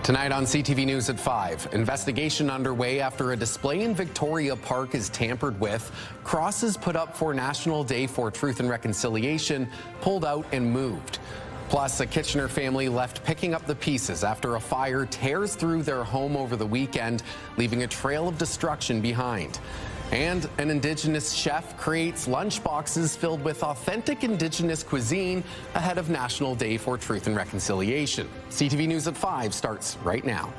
Tonight on CTV News at 5, investigation underway after a display in Victoria Park is tampered with. Crosses put up for National Day for Truth and Reconciliation pulled out and moved. Plus, a Kitchener family left picking up the pieces after a fire tears through their home over the weekend, leaving a trail of destruction behind. And an Indigenous chef creates lunchboxes filled with authentic Indigenous cuisine ahead of National Day for Truth and Reconciliation. CTV News at 5 starts right now.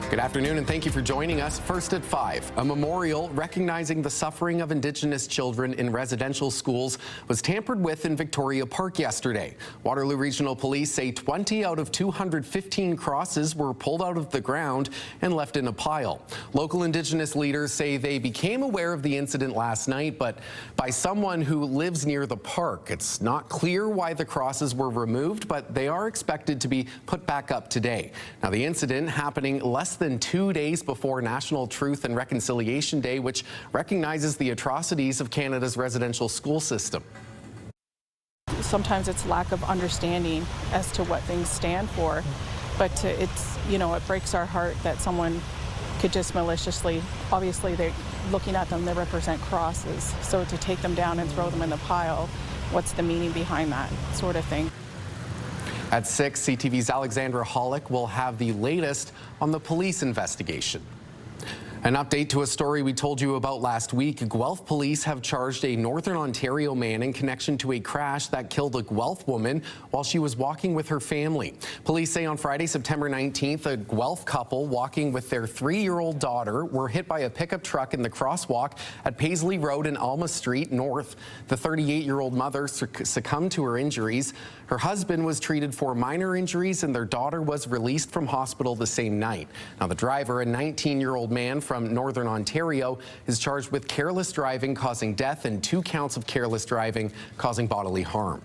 Good afternoon and thank you for joining us. First at 5, a memorial recognizing the suffering of Indigenous children in residential schools was tampered with in Victoria Park yesterday. Waterloo Regional Police say 20 out of 215 crosses were pulled out of the ground and left in a pile. Local Indigenous leaders say they became aware of the incident last night, but by someone who lives near the park. It's not clear why the crosses were removed, but they are expected to be put back up today. Now, the incident happening less than 2 days before National Truth and Reconciliation Day, which recognizes the atrocities of Canada's residential school system. Sometimes it's lack of understanding as to what things stand for, but it breaks our heart that someone could just maliciously, obviously they're looking at them, they represent crosses, so to take them down and throw them in the pile, what's the meaning behind that sort of thing? At 6, CTV's Alexandra Hollick will have the latest on the police investigation. An update to a story we told you about last week. Guelph police have charged a Northern Ontario man in connection to a crash that killed a Guelph woman while she was walking with her family. Police say on Friday, September 19th, a Guelph couple walking with their 3-year-old daughter were hit by a pickup truck in the crosswalk at Paisley Road and Alma Street North. The 38-year-old mother succumbed to her injuries. Her husband was treated for minor injuries and their daughter was released from hospital the same night. Now, the driver, a 19-year-old man from Northern Ontario, is charged with careless driving causing death and 2 counts of careless driving causing bodily harm.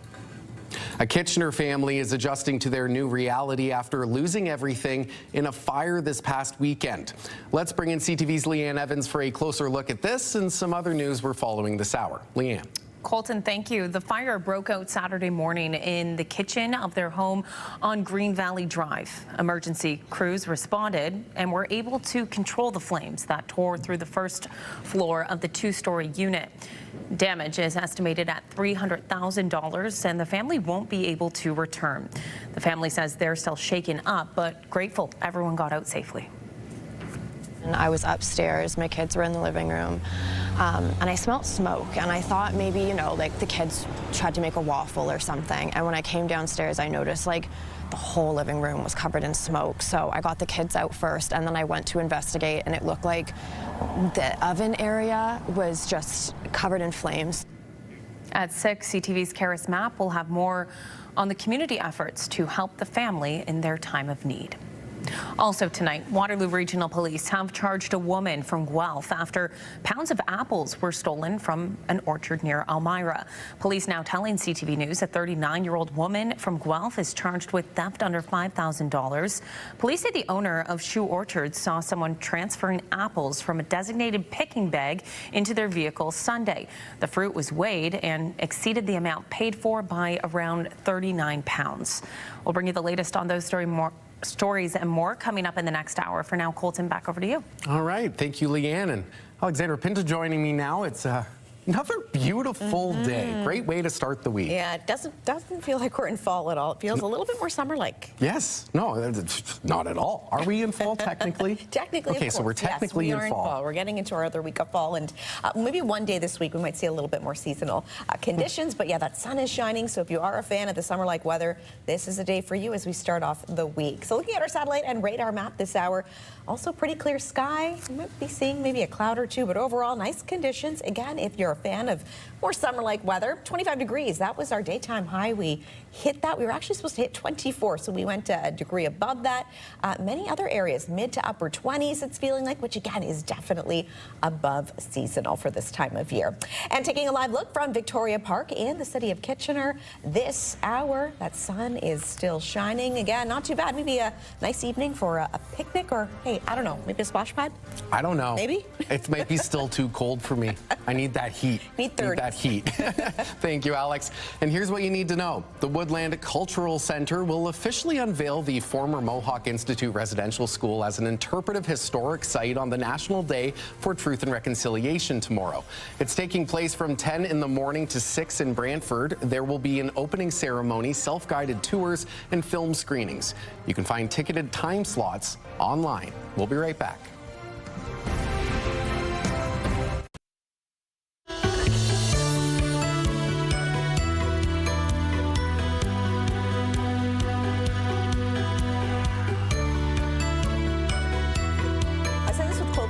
A Kitchener family is adjusting to their new reality after losing everything in a fire this past weekend. Let's bring in CTV's Leanne Evans for a closer look at this and some other news we're following this hour. Leanne. Colton, thank you. The fire broke out Saturday morning in the kitchen of their home on Green Valley Drive. Emergency crews responded and were able to control the flames that tore through the first floor of the 2-story unit. Damage is estimated at $300,000 and the family won't be able to return. The family says they're still shaken up, but grateful everyone got out safely. And I was upstairs, my kids were in the living room, and I smelled smoke, and I thought maybe, like the kids tried to make a waffle or something. And when I came downstairs, I noticed like the whole living room was covered in smoke. So I got the kids out first, and then I went to investigate, and it looked like the oven area was just covered in flames. At 6, CTV's Karis Mapp will have more on the community efforts to help the family in their time of need. Also tonight, Waterloo Regional Police have charged a woman from Guelph after pounds of apples were stolen from an orchard near Elmira. Police now telling CTV News a 39-year-old woman from Guelph is charged with theft under $5,000. Police say the owner of Shoe Orchard saw someone transferring apples from a designated picking bag into their vehicle Sunday. The fruit was weighed and exceeded the amount paid for by around 39 pounds. We'll bring you the latest on those stories and more coming up in the next hour. For now, Colton, back over to you. All right. Thank you, Leanne. And Alexandra Pinto joining me now. It's another beautiful day. Great way to start the week. Yeah, it doesn't feel like we're in fall at all. It feels a little bit more summer-like. Yes. No, not at all. Are we in fall technically? Technically, okay, of course. so we're technically yes, we in fall. We're getting into our other week of fall, and maybe one day this week we might see a little bit more seasonal conditions. But yeah, that sun is shining, so if you are a fan of the summer-like weather, this is a day for you as we start off the week. So looking at our satellite and radar map this hour, also pretty clear sky. You might be seeing maybe a cloud or two, but overall nice conditions. Again, if you're a fan of more summer-like weather, 25 degrees. That was our daytime high. We hit that. We were actually supposed to hit 24, so we went a degree above that. Many other areas, mid to upper 20s, it's feeling like, which again is definitely above seasonal for this time of year. And taking a live look from Victoria Park in the city of Kitchener this hour, that sun is still shining. Again, not too bad. Maybe a nice evening for a picnic or, hey, I don't know, maybe a splash pad? I don't know. Maybe? It might be still too cold for me. I need that heat. heat. Need 30. Need that heat. Thank you, Alex. And here's what you need to know. The Woodland Cultural Center will officially unveil the former Mohawk Institute Residential School as an interpretive historic site on the National Day for Truth and Reconciliation tomorrow. It's taking place from 10 in the morning to 6 in Brantford. There will be an opening ceremony, self-guided tours, and film screenings. You can find ticketed time slots online. We'll be right back.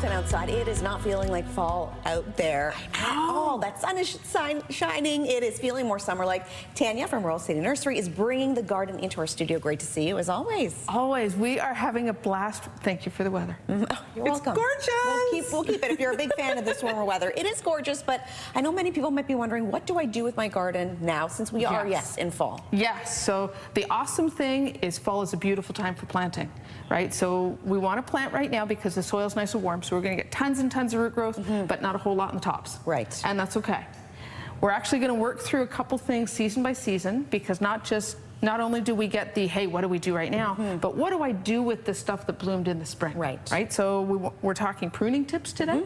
Outside, it is not feeling like fall out there at all. That sun is shining. It is feeling more summer-like. Tanya from Royal City Nursery is bringing the garden into our studio. Great to see you, as always. Always. We are having a blast. Thank you for the weather. Oh, you're it's welcome. Gorgeous. We'll keep it. If you're a big fan of this warmer weather, it is gorgeous. But I know many people might be wondering, what do I do with my garden now, since we are, yes, in fall? Yes. So the awesome thing is fall is a beautiful time for planting, right? So we want to plant right now because the soil's nice and warm. So we're going to get tons and tons of root growth, but not a whole lot in the tops. Right. And that's okay. We're actually going to work through a couple things season by season, because not only do we get the, hey, what do we do right now, but what do I do with the stuff that bloomed in the spring? Right. So we're talking pruning tips today.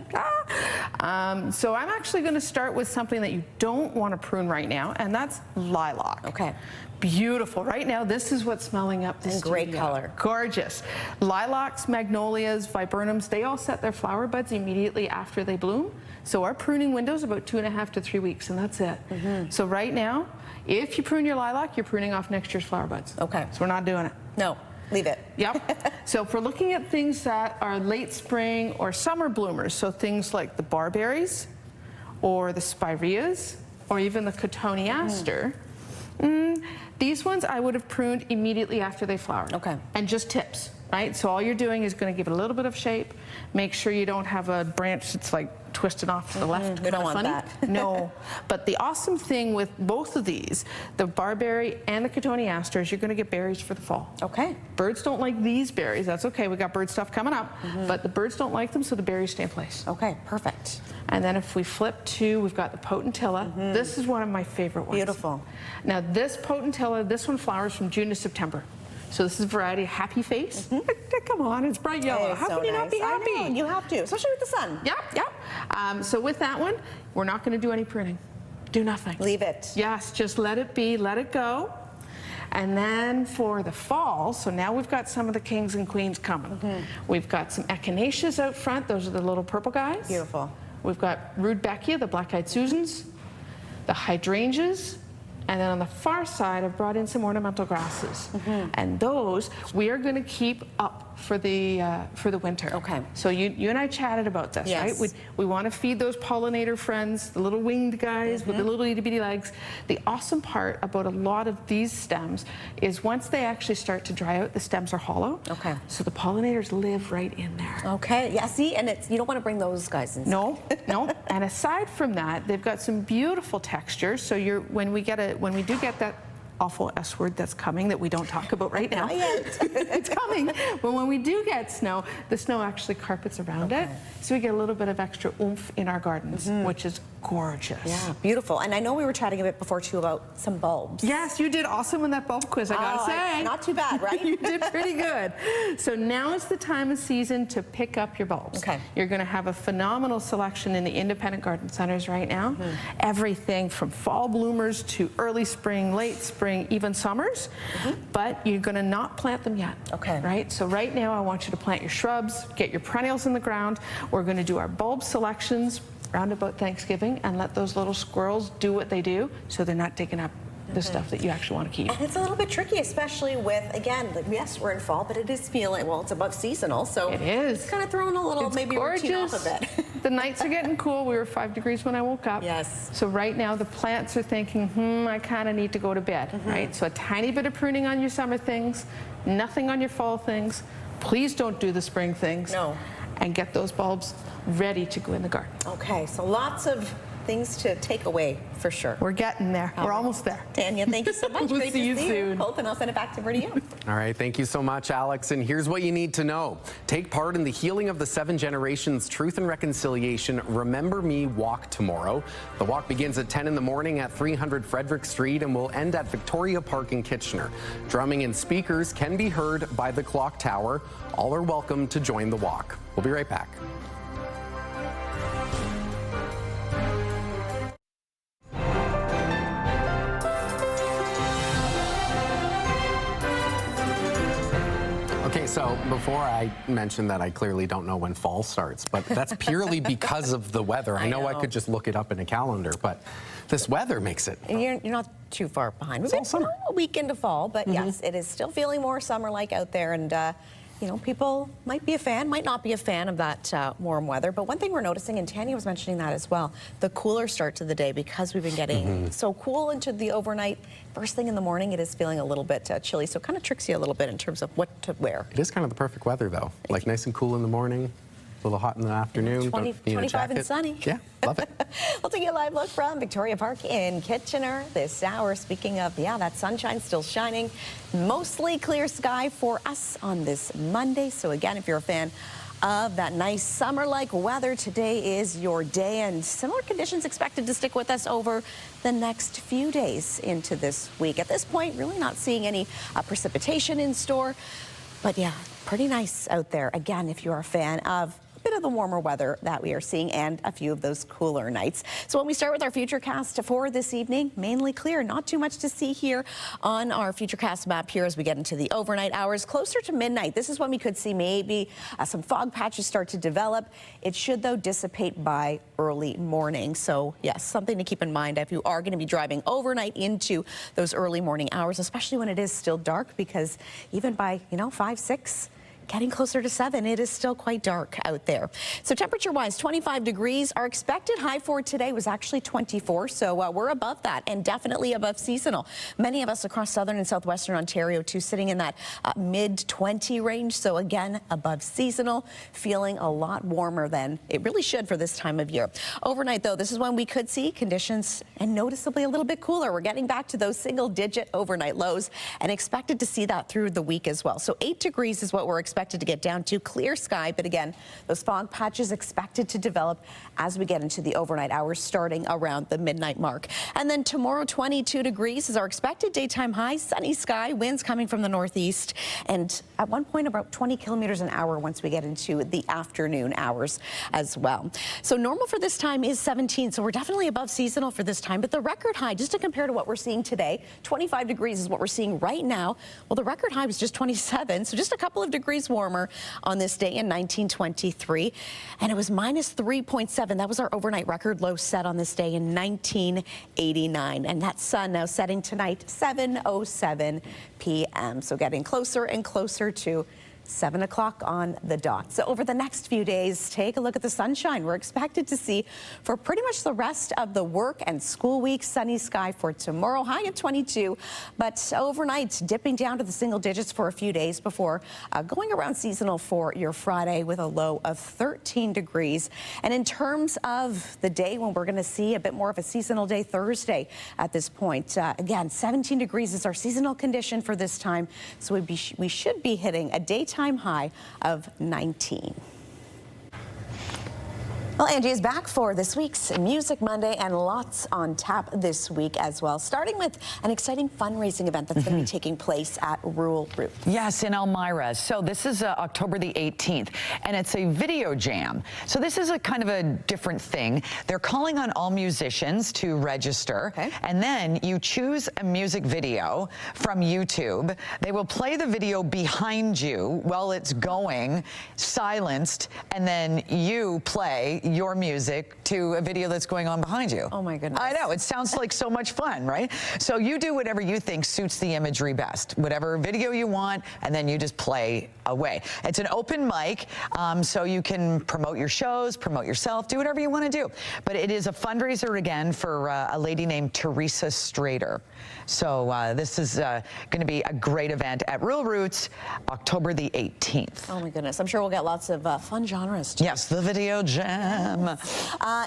So I'm actually going to start with something that you don't want to prune right now, and that's lilac. Okay. Beautiful. Right now, this is what's smelling up this studio. Great color. Gorgeous. Lilacs, magnolias, viburnums, they all set their flower buds immediately after they bloom. So our pruning window is about 2.5 to 3 weeks, and that's it. So right now, if you prune your lilac, you're pruning off next year's flower buds. Okay. So we're not doing it. No, leave it. Yep. So if we're looking at things that are late spring or summer bloomers, so things like the barberries or the spireas or even the cotoneaster, these ones I would have pruned immediately after they flowered. Okay. And just tips, right? So all you're doing is going to give it a little bit of shape. Make sure you don't have a branch that's like twisted off to the left. We don't want funny. that. No. But the awesome thing with both of these, the barberry and the cotoneaster, is you're going to get berries for the fall. Okay. Birds don't like these berries. That's okay. We got bird stuff coming up. But the birds don't like them, so the berries stay in place. Okay, perfect. And then if we flip to, we've got the potentilla. This is one of my favorite ones. Beautiful. Now this potentilla, this one flowers from June to September. So this is a variety of Happy Face. Come on, it's bright yellow. How can you not be happy? I know, you have to, especially with the sun. Yep. So with that one, we're not going to do any pruning. Do nothing. Leave it. Yes, just let it be, let it go. And then for the fall, so now we've got some of the kings and queens coming. We've got some echinaceas out front. Those are the little purple guys. Beautiful. We've got rudbeckia, the black-eyed Susans, the hydrangeas, and then on the far side, I've brought in some ornamental grasses. And those we are going to keep up for the winter. Okay. So you and I chatted about this, Yes. right? We want to feed those pollinator friends, the little winged guys with the little itty bitty legs. The awesome part about a lot of these stems is once they actually start to dry out, the stems are hollow. Okay. So the pollinators live right in there. Okay. Yeah. See, and you don't want to bring those guys in. No. And aside from that, they've got some beautiful textures. So when we do get that awful S word that's coming that we don't talk about right now. Not yet. It's coming. But when we do get snow, the snow actually carpets around it. So we get a little bit of extra oomph in our gardens, which is gorgeous. Yeah, beautiful. And I know we were chatting a bit before too about some bulbs. Yes, you did awesome in that bulb quiz, I gotta say. Not too bad, right? You did pretty good. So now is the time of season to pick up your bulbs. Okay. You're gonna have a phenomenal selection in the independent garden centers right now. Everything from fall bloomers to early spring, late spring, even summers, but you're gonna not plant them yet. Okay. Right? So right now I want you to plant your shrubs, get your perennials in the ground. We're gonna do our bulb selections round about Thanksgiving and let those little squirrels do what they do so they're not digging up the stuff that you actually want to keep. And it's a little bit tricky, especially with, again, like, yes, we're in fall, but it is feeling, well, it's above seasonal, so It is. it's kind of throwing a little, It's maybe routine off a bit. The nights are getting cool. We were 5 degrees when I woke up. Yes. So right now the plants are thinking, I kind of need to go to bed, right? So a tiny bit of pruning on your summer things, nothing on your fall things. Please don't do the spring things. No. And get those bulbs ready to go in the garden. Okay, so lots of things to take away for sure. We're getting there. We're almost there. Tanya, thank you so much. We'll Great see to you see soon. you. Both, and I'll send it back over to you. All right, thank you so much, Alex. And here's what you need to know. Take part in the Healing of the Seven Generations Truth and Reconciliation Remember Me Walk tomorrow. The walk begins at 10 in the morning at 300 Frederick Street and will end at Victoria Park in Kitchener. Drumming and speakers can be heard by the clock tower. All are welcome to join the walk. We'll be right back. Okay, so before I mentioned that I clearly don't know when fall starts, but that's purely because of the weather. I know I could just look it up in a calendar, but this weather makes it. You're not too far behind. We've been a week into fall, but yes, it is still feeling more summer-like out there, and you know, people might be a fan, might not be a fan of that warm weather. But one thing we're noticing, and Tanya was mentioning that as well, the cooler start to the day because we've been getting so cool into the overnight. First thing in the morning, it is feeling a little bit chilly, so it kind of tricks you a little bit in terms of what to wear. It is kind of the perfect weather, though. Like nice and cool in the morning, a little hot in the afternoon. 25 and sunny. Yeah, love it. We'll take a live look from Victoria Park in Kitchener this hour. Speaking of, that sunshine still shining. Mostly clear sky for us on this Monday. So again, if you're a fan of that nice summer-like weather, today is your day, and similar conditions expected to stick with us over the next few days into this week. At this point, really not seeing any precipitation in store, but yeah, pretty nice out there. Again, if you're a fan of a bit of the warmer weather that we are seeing and a few of those cooler nights. So when we start with our Futurecast for this evening, mainly clear, not too much to see here on our Futurecast map here as we get into the overnight hours. Closer to midnight, this is when we could see maybe some fog patches start to develop. It should, though, dissipate by early morning. So yes, something to keep in mind if you are going to be driving overnight into those early morning hours, especially when it is still dark, because even by 5, 6, getting closer to 7, it is still quite dark out there. So temperature-wise, 25 degrees. Our expected high for today was actually 24, so we're above that and definitely above seasonal. Many of us across southern and southwestern Ontario, too, sitting in that mid-20 range. So again, above seasonal, feeling a lot warmer than it really should for this time of year. Overnight, though, this is when we could see conditions and noticeably a little bit cooler. We're getting back to those single-digit overnight lows and expected to see that through the week as well. So 8 degrees is what we're expected to get down to. Clear sky, but again, those fog patches expected to develop as we get into the overnight hours starting around the midnight mark. And then tomorrow, 22 degrees is our expected daytime high. Sunny sky, winds coming from the northeast, and at one point about 20 kilometers an hour once we get into the afternoon hours as well. So normal for this time is 17, so we're definitely above seasonal for this time, but the record high, just to compare to what we're seeing today, 25 degrees is what we're seeing right now. Well, the record high was just 27, so just a couple of degrees warmer on this day in 1923, and it was minus 3.7. That was our overnight record low set on this day in 1989, and that sun now setting tonight 7:07 p.m. So getting closer and closer to 7 o'clock on the dot. So over the next few days, take a look at the sunshine we're expected to see for pretty much the rest of the work and school week. Sunny sky for tomorrow, high of 22, but overnight dipping down to the single digits for a few days before going around seasonal for your Friday with a low of 13 degrees. And in terms of the day when we're going to see a bit more of a seasonal day, Thursday at this point, again, 17 degrees is our seasonal condition for this time. So we should be hitting a daytime high of 19. Well, Angie is back for this week's Music Monday, and lots on tap this week as well, starting with an exciting fundraising event that's going to be taking place at Rural Roots. Yes, in Elmira. So this is October the 18th, and it's a video jam. So this is a kind of a different thing. They're calling on all musicians to register, and then you choose a music video from YouTube. They will play the video behind you while it's going, silenced, and then you play your music to a video that's going on behind you. Oh my goodness. I know, it sounds like so much fun, right? So you do whatever you think suits the imagery best, whatever video you want, and then you just play away. It's an open mic, so you can promote your shows, promote yourself, do whatever you want to do. But it is a fundraiser again for a lady named Teresa Strader. So this is going to be a great event at Rural Roots, October the 18th. Oh my goodness, I'm sure we'll get lots of fun genres too. Yes, the video jam.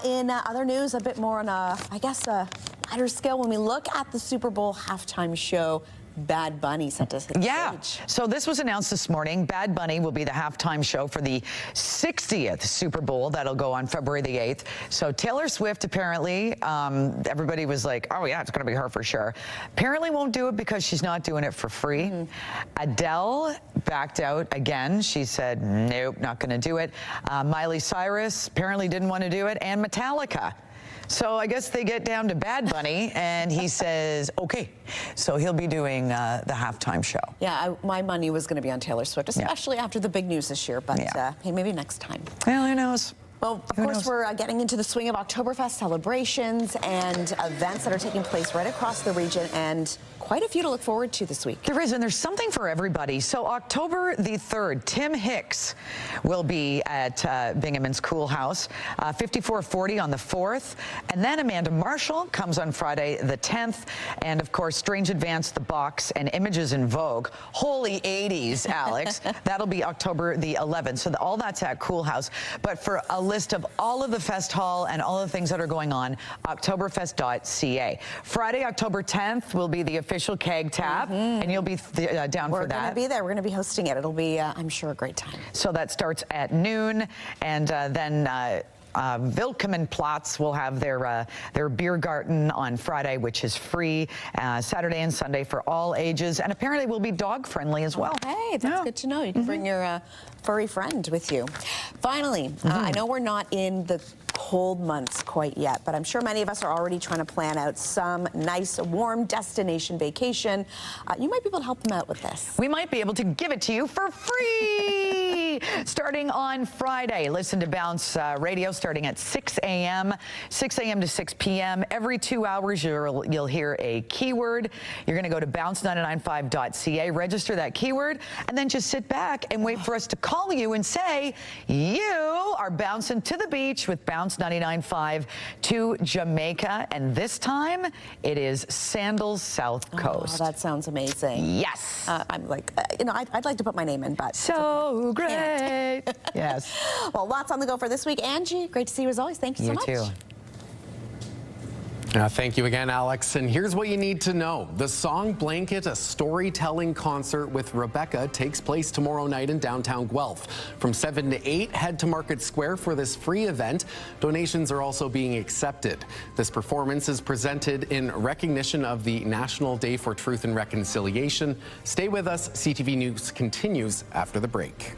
In other news, a bit more on a lighter scale, when we look at the Super Bowl halftime show Bad Bunny set to hit the stage. So this was announced this morning. Bad Bunny will be the halftime show for the 60th Super Bowl. That'll go on February the 8th. So Taylor Swift apparently, everybody was like, oh yeah, it's going to be her for sure. Apparently won't do it because she's not doing it for free. Adele backed out again. She said, nope, not going to do it. Miley Cyrus apparently didn't want to do it, and Metallica. So I guess they get down to Bad Bunny, and he says, okay. So he'll be doing the halftime show. Yeah, my money was going to be on Taylor Swift, especially after the big news this year, but hey, maybe next time. Well, who knows? Well, of course, we're getting into the swing of Oktoberfest celebrations and events that are taking place right across the region, and quite a few to look forward to this week. There is, and there's something for everybody. So October the 3rd, Tim Hicks will be at Binghamton's Cool House, 5440 on the 4th, and then Amanda Marshall comes on Friday the 10th, and of course, Strange Advance, The Box, and Images in Vogue. Holy 80s, Alex. That'll be October the 11th. So all that's at Cool House. But for a list of all of the fest hall and all the things that are going on, Oktoberfest.ca. Friday, October 10th will be the official keg tap, and you'll be down for that. We're going to be there. We're going to be hosting it. It'll be, I'm sure, a great time. So that starts at noon, and then Willkommenplatz will have their beer garden on Friday, which is free, Saturday and Sunday for all ages, and apparently will be dog friendly as well. Hey, that's good to know. You can bring your furry friend with you. Finally, I know we're not in the cold months quite yet, but I'm sure many of us are already trying to plan out some nice warm destination vacation. You might be able to help them out with this. We might be able to give it to you for free. Starting on Friday, listen to Bounce Radio starting at 6 a.m. 6 a.m. to 6 p.m. Every 2 hours, you'll hear a keyword. You're going to go to bounce995.ca, register that keyword, and then just sit back and wait for us to call you and say, you are bouncing to the beach with Bounce 99.5 to Jamaica, and this time it is Sandals South Coast. Oh, that sounds amazing. Yes. I'm like, I'd like to put my name in, but so great. Yes. Well, lots on the go for this week. Angie, great to see you as always. Thank you so much. You too. Thank you again, Alex. And here's what you need to know. The Song Blanket, a storytelling concert with Rebecca, takes place tomorrow night in downtown Guelph. From 7 to 8, head to Market Square for this free event. Donations are also being accepted. This performance is presented in recognition of the National Day for Truth and Reconciliation. Stay with us. CTV News continues after the break.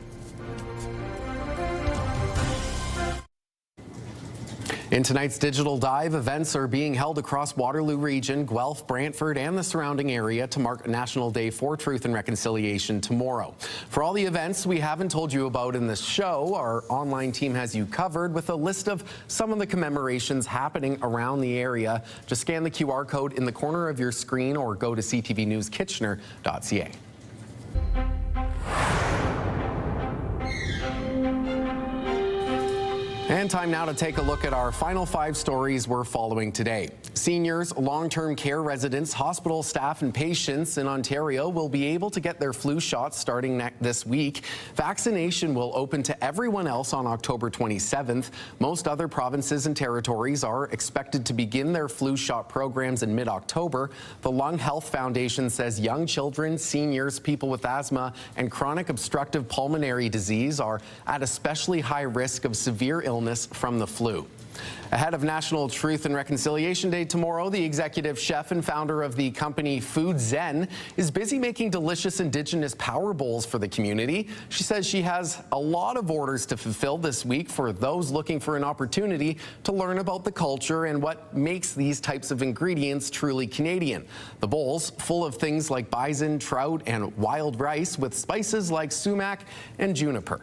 In tonight's Digital Dive, events are being held across Waterloo Region, Guelph, Brantford, and the surrounding area to mark National Day for Truth and Reconciliation tomorrow. For all the events we haven't told you about in this show, our online team has you covered with a list of some of the commemorations happening around the area. Just scan the QR code in the corner of your screen or go to ctvnewskitchener.ca. And time now to take a look at our final 5 stories we're following today. Seniors, long-term care residents, hospital staff, and patients in Ontario will be able to get their flu shots starting this week. Vaccination will open to everyone else on October 27th. Most other provinces and territories are expected to begin their flu shot programs in mid-October. The Lung Health Foundation says young children, seniors, people with asthma, and chronic obstructive pulmonary disease are at especially high risk of severe illness from the flu. Ahead of National Truth and Reconciliation Day tomorrow, the executive chef and founder of the company Food Zen is busy making delicious Indigenous power bowls for the community. She says she has a lot of orders to fulfill this week for those looking for an opportunity to learn about the culture and what makes these types of ingredients truly Canadian. The bowls, full of things like bison, trout, and wild rice with spices like sumac and juniper.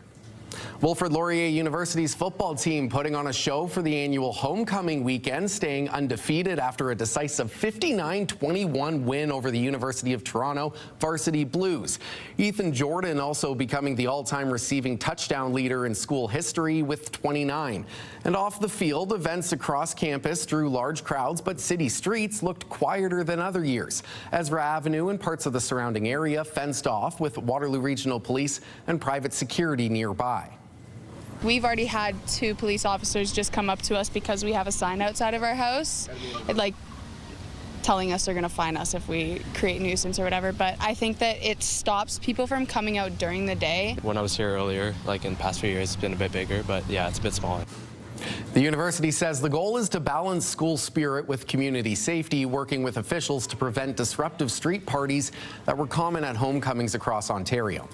Wilfrid Laurier University's football team putting on a show for the annual homecoming weekend, staying undefeated after a decisive 59-21 win over the University of Toronto Varsity Blues. Ethan Jordan also becoming the all-time receiving touchdown leader in school history with 29. And off the field, events across campus drew large crowds, but city streets looked quieter than other years. Ezra Avenue and parts of the surrounding area fenced off with Waterloo Regional Police and private security nearby. We've already had 2 police officers just come up to us because we have a sign outside of our house. telling us they're going to fine us if we create nuisance or whatever, but I think that it stops people from coming out during the day. When I was here earlier, like in the past few years, it's been a bit bigger, but yeah, it's a bit smaller. The university says the goal is to balance school spirit with community safety, working with officials to prevent disruptive street parties that were common at homecomings across Ontario.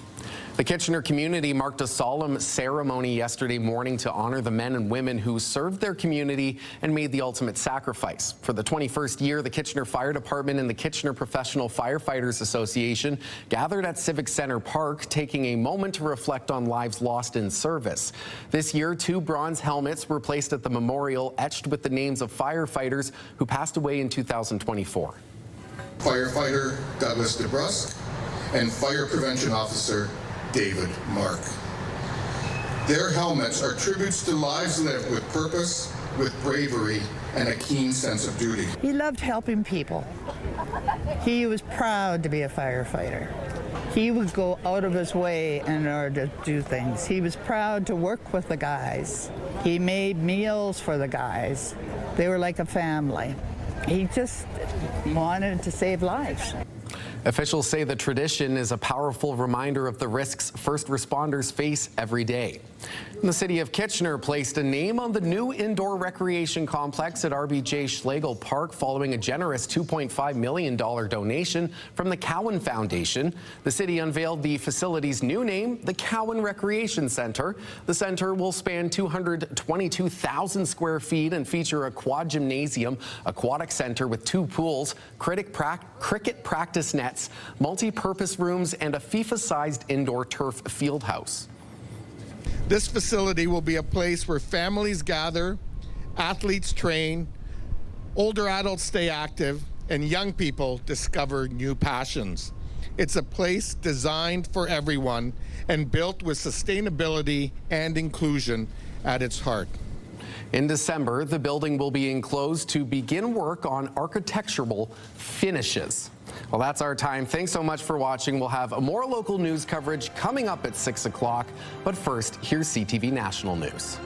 The Kitchener community marked a solemn ceremony yesterday morning to honor the men and women who served their community and made the ultimate sacrifice. For the 21st year, the Kitchener Fire Department and the Kitchener Professional Firefighters Association gathered at Civic Centre Park, taking a moment to reflect on lives lost in service. This year, 2 bronze helmets were placed at the memorial, etched with the names of firefighters who passed away in 2024. Firefighter Douglas DeBrusque and Fire Prevention Officer David Mark. Their helmets are tributes to lives lived with purpose, with bravery, and a keen sense of duty. He loved helping people. He was proud to be a firefighter. He would go out of his way in order to do things. He was proud to work with the guys. He made meals for the guys. They were like a family. He just wanted to save lives. Officials say the tradition is a powerful reminder of the risks first responders face every day. The city of Kitchener placed a name on the new indoor recreation complex at RBJ Schlegel Park following a generous $2.5 million donation from the Cowan Foundation. The city unveiled the facility's new name, the Cowan Recreation Center. The center will span 222,000 square feet and feature a quad gymnasium, aquatic center with 2 pools, cricket practice nets, multi-purpose rooms, and a FIFA-sized indoor turf field house. This facility will be a place where families gather, athletes train, older adults stay active, and young people discover new passions. It's a place designed for everyone and built with sustainability and inclusion at its heart. In December, the building will be enclosed to begin work on architectural finishes. Well, that's our time. Thanks so much for watching. We'll have more local news coverage coming up at 6 o'clock. But first, here's CTV National News.